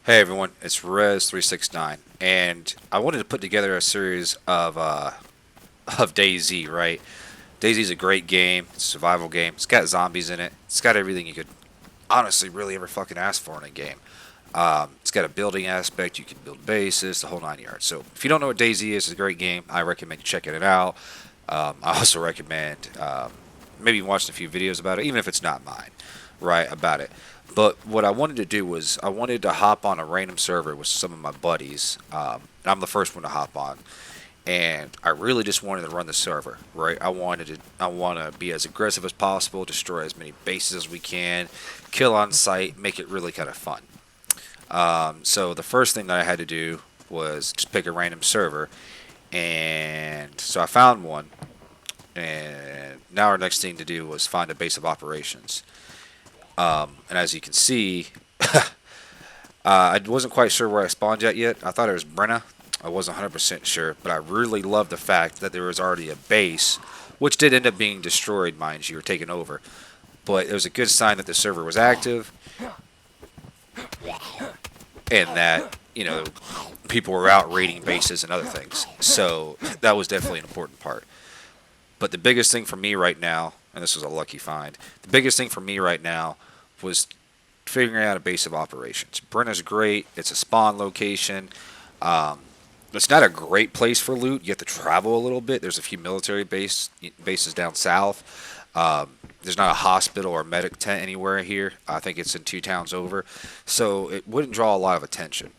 Hey everyone, it's Rez369, and I wanted to put together a series of Dayz, right? Dayz is a great game, it's a survival game. It's got zombies in it. It's got everything you could honestly really ever fucking ask for in a game. It's got a building aspect. You can build bases, the whole 9 yards. So if you don't know what Dayz is, it's a great game. I recommend you checking it out. I also recommend maybe watching a few videos about it, even if it's not mine, right, about it. But what I wanted to do was I wanted to hop on a random server with some of my buddies. And I'm the first one to hop on, and I really just wanted to run the server, right? I want to be as aggressive as possible, destroy as many bases as we can, kill on sight, make it really kind of fun. So the first thing that I had to do was just pick a random server, and so I found one. And now our next thing to do was find a base of operations. And as you can see, I wasn't quite sure where I spawned yet. I thought it was Brenna. I wasn't 100% sure, but I really loved the fact that there was already a base, which did end up being destroyed, mind you, or taken over. But it was a good sign that the server was active and that, people were out raiding bases and other things. So that was definitely an important part. But the biggest thing for me right now, and this was a lucky find, the biggest thing for me right now was figuring out a base of operations. Brenna's great. It's a spawn location. Um, it's not a great place for loot. You have to travel a little bit. There's a few military bases down south. There's not a hospital or medic tent anywhere here. I think it's in 2 towns over. So it wouldn't draw a lot of attention.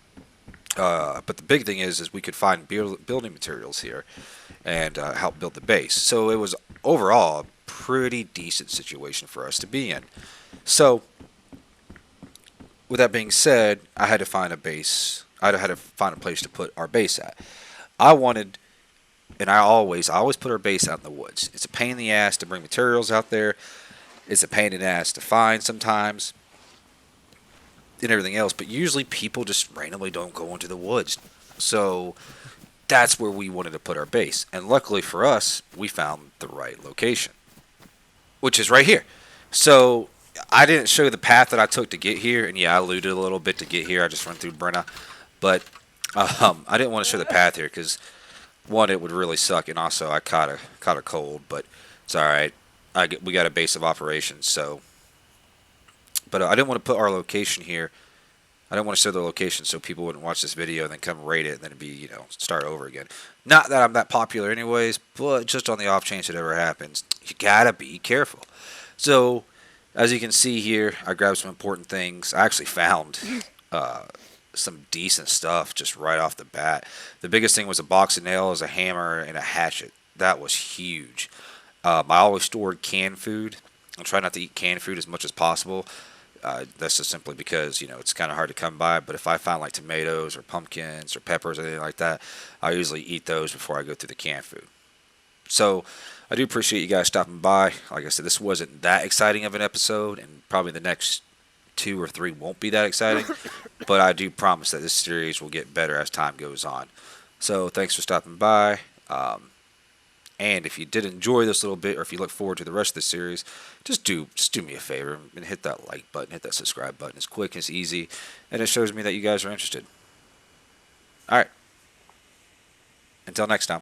But the big thing is we could find building materials here and help build the base. So it was overall a pretty decent situation for us to be in. So with that being said, I had to find a base. I had to find a place to put our base at. I wanted, and I always put our base out in the woods. It's a pain in the ass to bring materials out there. It's a pain in the ass to find sometimes, and everything else. But usually people just randomly don't go into the woods. So that's where we wanted to put our base. And luckily for us, we found the right location, which is right here. So I didn't show you the path that I took to get here, and yeah, I looted a little bit to get here. I just run through Brenna, but I didn't want to show the path here because one, it would really suck, and also I caught a cold, but it's all right. We got a base of operations, so. But I didn't want to put our location here. I didn't want to show the location so people wouldn't watch this video and then come rate it and then it'd be, start over again. Not that I'm that popular anyways, but just on the off chance it ever happens, you gotta be careful. So, as you can see here, I grabbed some important things. I actually found some decent stuff just right off the bat. The biggest thing was a box of nails, a hammer, and a hatchet. That was huge. I always stored canned food. I try not to eat canned food as much as possible. That's just simply because, it's kind of hard to come by. But if I find like tomatoes or pumpkins or peppers or anything like that, I usually eat those before I go through the canned food. So I do appreciate you guys stopping by. Like I said, this wasn't that exciting of an episode, and probably the next 2 or 3 won't be that exciting. But I do promise that this series will get better as time goes on. So thanks for stopping by. And if you did enjoy this little bit, or if you look forward to the rest of the series, just do me a favor and hit that like button, hit that subscribe button. It's quick, it's easy, and it shows me that you guys are interested. All right. Until next time.